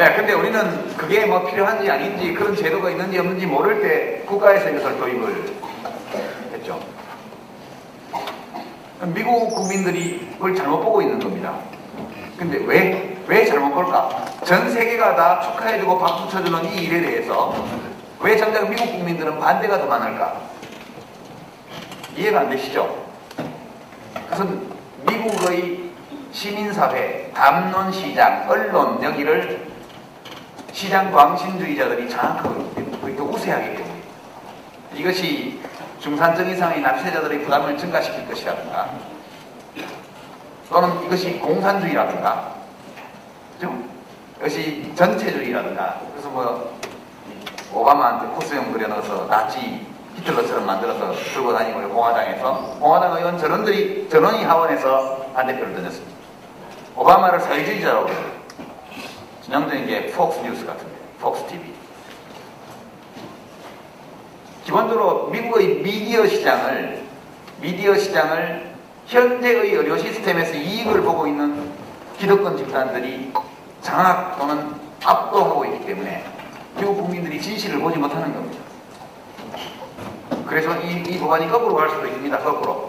네, 근데 우리는 그게 뭐 필요한지 아닌지 그런 제도가 있는지 없는지 모를 때 국가에서 이것을 도입을 했죠. 미국 국민들이 그걸 잘못 보고 있는 겁니다. 근데 왜 잘못 볼까? 전 세계가 다 축하해주고 박수 쳐주는 이 일에 대해서 왜 정작 미국 국민들은 반대가 더 많을까? 이해가 안 되시죠? 그것은 미국의 시민사회, 담론시장, 언론 여기를 시장 광신주의자들이 장악하고 또 우세하기 때문에 이것이 중산층 이상의 납세자들의 부담을 증가시킬 것이라든가 또는 이것이 공산주의라든가 그죠? 이것이 전체주의라든가 그래서 뭐 오바마한테 코스형 그려넣어서 나치 히틀러처럼 만들어서 들고 다니고 공화당에서 공화당 의원 전원이 하원에서 반대표를 던졌습니다. 오바마를 사회주의자라고 그래요. 전형적인 게 폭스 뉴스 같은데 폭스 TV. 기본적으로 미국의 미디어 시장을 현재의 의료 시스템에서 이익을 보고 있는 기득권 집단들이 장악 또는 압도하고 있기 때문에 미국 국민들이 진실을 보지 못하는 겁니다. 그래서 이 법안이 거꾸로 갈 수도 있습니다. 거꾸로.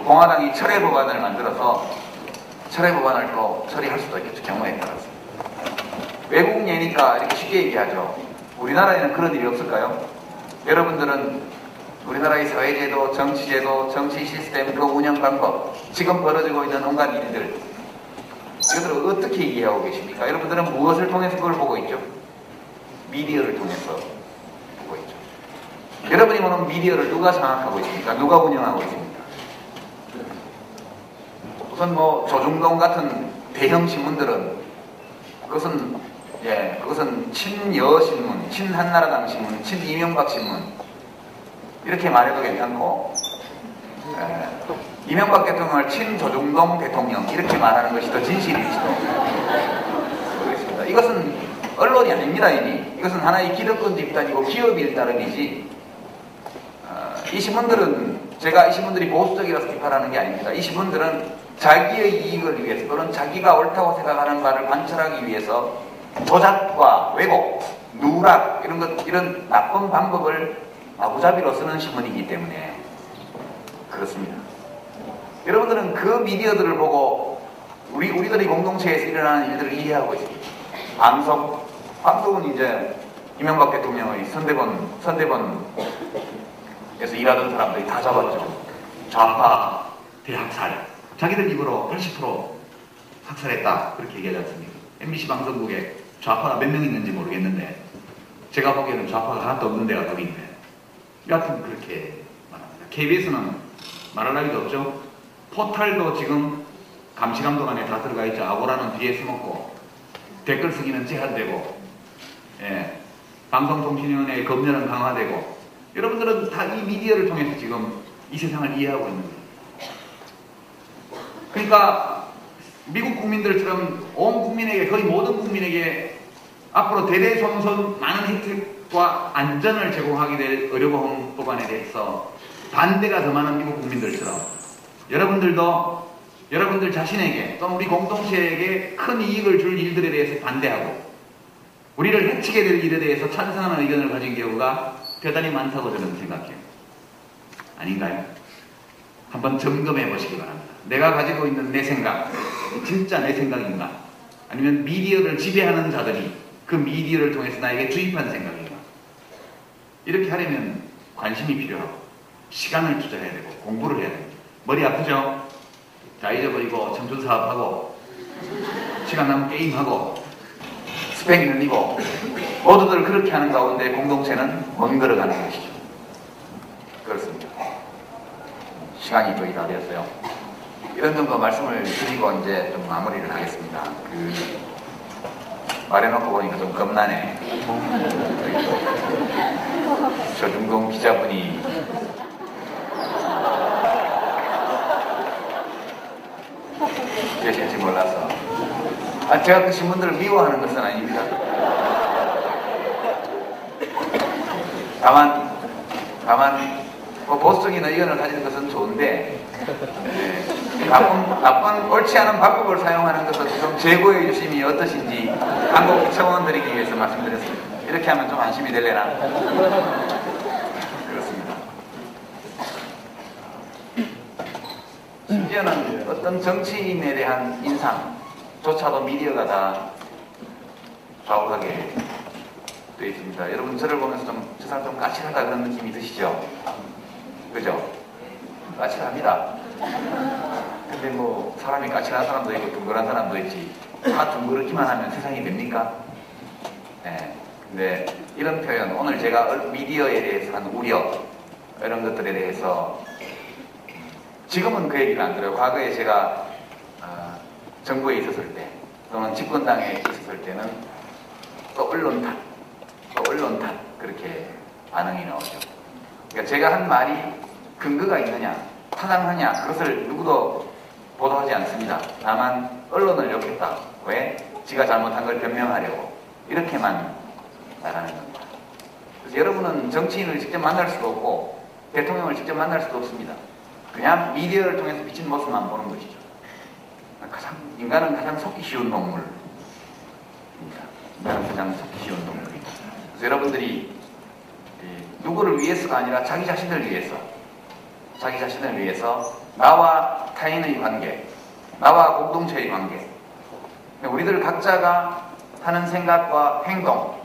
공화당이 철회 법안을 만들어서 철회 법안을 또 처리할 수도 있겠죠. 경우에 따라서. 외국 예니까 이렇게 쉽게 얘기하죠. 우리나라에는 그런 일이 없을까요? 여러분들은 우리나라의 사회제도, 정치제도, 정치 시스템, 그 운영 방법, 지금 벌어지고 있는 온갖 일들, 이것들을 어떻게 이해하고 계십니까? 여러분들은 무엇을 통해서 그걸 보고 있죠? 미디어를 통해서 보고 있죠. 여러분이 보는 미디어를 누가 장악하고 있습니까? 누가 운영하고 있습니까? 우선 뭐 조중동 같은 대형 신문들은 그것은 친여신문, 친한나라당 신문, 친이명박 신문 이렇게 말해도 괜찮고 이명박 대통령을 친조중동 대통령 이렇게 말하는 것이 더 진실일지도 모르겠습니다. 이것은 언론이 아닙니다. 이미 이것은 하나의 기득권 집단이고 기업일 따름이지 이 신문들은 제가 이 신문들이 보수적이라서 비판하는 게 아닙니다. 이 신문들은 자기의 이익을 위해서 또는 자기가 옳다고 생각하는 바를 관철하기 위해서 조작과 왜곡, 누락 이런 나쁜 방법을 마구잡이로 쓰는 신문이기 때문에 그렇습니다. 여러분들은 그 미디어들을 보고 우리들의 공동체에서 일어나는 일들을 이해하고 있습니다. 방송은 이제 이명박 대통령의 선대본에서 일하던 사람들이 다 잡았죠. 좌파 대학살. 자기들 입으로 80% 학살했다. 그렇게 얘기하지 않습니까? MBC 방송국에 좌파가 몇 명 있는지 모르겠는데 제가 보기에는 좌파가 하나도 없는 데가 거기 있네. 여하튼 그렇게 말합니다. KBS는 말할 나위도 없죠. 포탈도 지금 감시감독 안에 다 들어가 있죠. 아고라는 뒤에 숨었고 댓글 쓰기는 제한되고 방송통신위원회의 검열은 강화되고 여러분들은 다 이 미디어를 통해서 지금 이 세상을 이해하고 있는 거예요. 그러니까 미국 국민들처럼 온 국민에게 거의 모든 국민에게 앞으로 대대손손 많은 혜택과 안전을 제공하게 될 의료보험 법안에 대해서 반대가 더 많은 미국 국민들처럼 여러분들도 여러분들 자신에게 또는 우리 공동체에게 큰 이익을 줄 일들에 대해서 반대하고 우리를 해치게 될 일에 대해서 찬성하는 의견을 가진 경우가 대단히 많다고 저는 생각해요. 아닌가요? 한번 점검해 보시기 바랍니다. 내가 가지고 있는 내 생각, 진짜 내 생각인가? 아니면 미디어를 지배하는 자들이 그 미디어를 통해서 나에게 주입한 생각인가? 이렇게 하려면 관심이 필요하고 시간을 투자해야 되고 공부를 해야 됩니다. 머리 아프죠? 자, 잊어버리고 청춘사업하고 시간 남은 게임하고 스펙 늘리고 모두들 그렇게 하는 가운데 공동체는 먼걸어가는 것이죠. 그렇습니다. 시간이 거의 다 되었어요. 이런 정도 말씀을 드리고 이제 좀 마무리를 하겠습니다. 말해놓고 보니까 좀 겁나네. 조중동 기자분이 계실지 몰라서 제가 그 신문들을 미워하는 것은 아닙니다. 다만 뭐 보수적인 의견을 가지는 것은 좋은데 나쁜 옳지 않은 방법을 사용하는 것은 좀 제고해 주심이 어떠신지 한국 청원드리기 위해서 말씀드렸습니다. 이렇게 하면 좀 안심이 되려나? 그렇습니다. 심지어는 어떤 정치인에 대한 인상조차도 미디어가 다 좌우하게 되어 있습니다. 여러분 저를 보면서 저 사람 좀 까칠하다 그런 느낌이 드시죠? 그죠? 까칠합니다. 근데 뭐 사람이 까칠한 사람도 있고 둥글한 사람도 있지 다 둥그렇기만 하면 세상이 됩니까? 네. 근데 이런 표현, 오늘 제가 미디어에 대해서 한 우려 이런 것들에 대해서 지금은 그 얘기를 안 들어요. 과거에 제가 정부에 있었을 때 또는 집권당에 있었을 때는 또 언론 탓 그렇게 반응이 나오죠. 그러니까 제가 한 말이 근거가 있느냐 타당하냐 그것을 누구도 보도하지 않습니다. 다만 언론을 욕했다. 왜? 지가 잘못한 걸 변명하려고 이렇게만 말하는 겁니다. 그래서 여러분은 정치인을 직접 만날 수도 없고 대통령을 직접 만날 수도 없습니다. 그냥 미디어를 통해서 비친 모습만 보는 것이죠. 인간은 가장 속기 쉬운 동물입니다. 인간은 가장 속기 쉬운 동물입니다. 그래서 여러분들이 누구를 위해서가 아니라 자기 자신을 위해서 나와 타인의 관계, 나와 공동체의 관계, 우리들 각자가 하는 생각과 행동,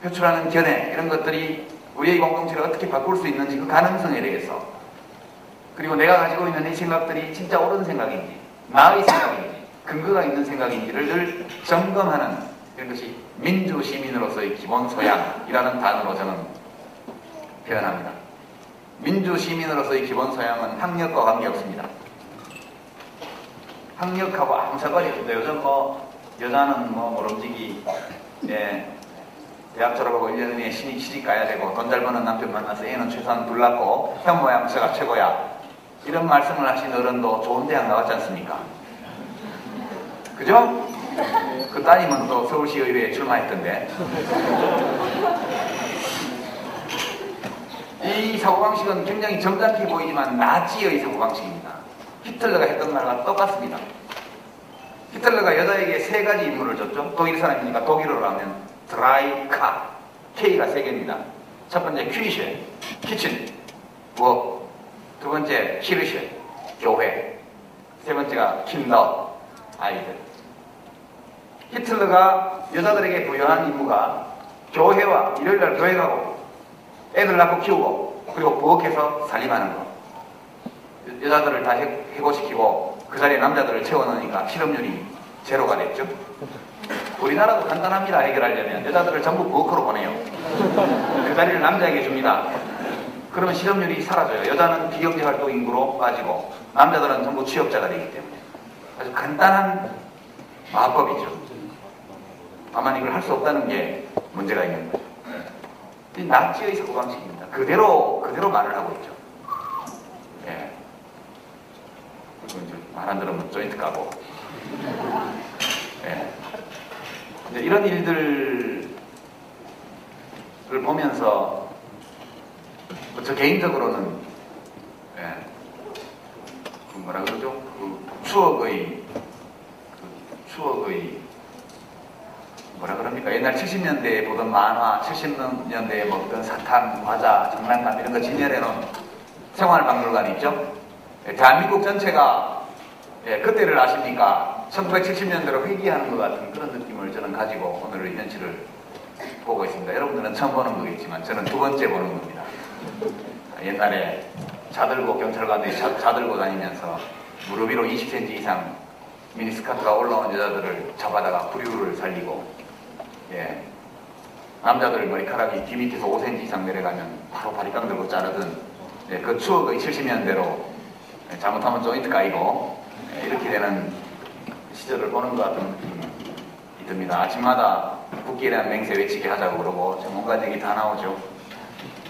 표출하는 견해 이런 것들이 우리의 공동체를 어떻게 바꿀 수 있는지 그 가능성에 대해서, 그리고 내가 가지고 있는 이 생각들이 진짜 옳은 생각인지 나의 생각인지 근거가 있는 생각인지를 늘 점검하는 이런 것이 민주시민으로서의 기본 소양이라는 단어로 저는 표현합니다. 민주시민으로서의 기본 소양은 학력과 관계없습니다. 학력하고 아무 상관이 없습니다. 요즘 뭐 여자는 뭐 모름지기 대학 졸업하고 1년 후에 시집 가야 되고 돈 잘 버는 남편 만나서 애는 최소한 둘 낳고 현모양처가 최고야 이런 말씀을 하신 어른도 좋은 대학 나왔지 않습니까? 그죠? 그 따님은 또 서울시 의회에 출마했던데 이 사고방식은 굉장히 점잖게 보이지만 나치의 사고방식입니다. 히틀러가 했던 말과 똑같습니다. 히틀러가 여자에게 3가지 임무를 줬죠. 독일 사람이니까 독일어로 하면 드라이카, K가 3개입니다. 첫 번째 퀴리셰, 키친, 부엌. 두 번째 키르셰, 교회. 세 번째가 킨더, 아이들. 히틀러가 여자들에게 부여한 임무가 교회와 일요일날 교회 가고 애들 낳고 키우고 그리고 부엌에서 살림하는 거. 여자들을 다 해고시키고 그 자리에 남자들을 채워넣으니까 실업률이 제로가 됐죠. 우리나라도 간단합니다. 해결하려면 여자들을 전부 부엌으로 보내요. 그 자리를 남자에게 줍니다. 그러면 실업률이 사라져요. 여자는 비경제활동 인구로 빠지고 남자들은 전부 취업자가 되기 때문에 아주 간단한 마법이죠. 다만 이걸 할 수 없다는 게 문제가 있는 거죠. 이 나치의 사고방식입니다. 그대로 말을 하고 있죠. 예. 말 안 들으면 조인트 까고. 예. 이제 이런 일들을 보면서 저 개인적으로는 뭐라 그러죠? 추억의 뭐라 그럽니까? 옛날 70년대에 보던 만화, 70년대에 먹던 사탕, 과자, 장난감 이런 거 진열해놓은 생활박물관이 있죠? 대한민국 전체가 그때를 아십니까? 1970년대로 회귀하는 것 같은 그런 느낌을 저는 가지고 오늘 이 현실을 보고 있습니다. 여러분들은 처음 보는 거겠지만 저는 2번째 보는 겁니다. 옛날에 자들고 경찰관들이 자들고 다니면서 무릎 위로 20cm 이상 미니스커트가 올라온 여자들을 잡아다가 부류를 살리고 남자들 머리카락이 뒤 밑에서 5cm 이상 내려가면 바로 바리깡 들고 자르던 그 추억의 70년대로 잘못하면 조인트 까이고 이렇게 되는 시절을 보는 것 같은 느낌이 듭니다. 아침마다 국기에 대한 맹세 외치게 하자고 그러고 온갖 얘기 다 나오죠.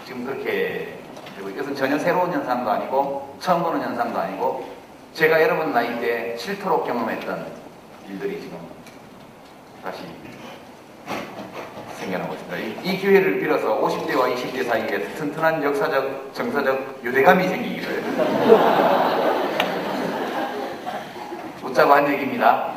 지금 그렇게 되고 이것은 전혀 새로운 현상도 아니고 처음 보는 현상도 아니고 제가 여러분 나이 때 싫도록 경험했던 일들이 지금 다시 생겨나고 있습니다. 이 기회를 빌어서 50대와 20대 사이에 튼튼한 역사적, 정서적 유대감이 생기기를 웃자고 한 얘기입니다.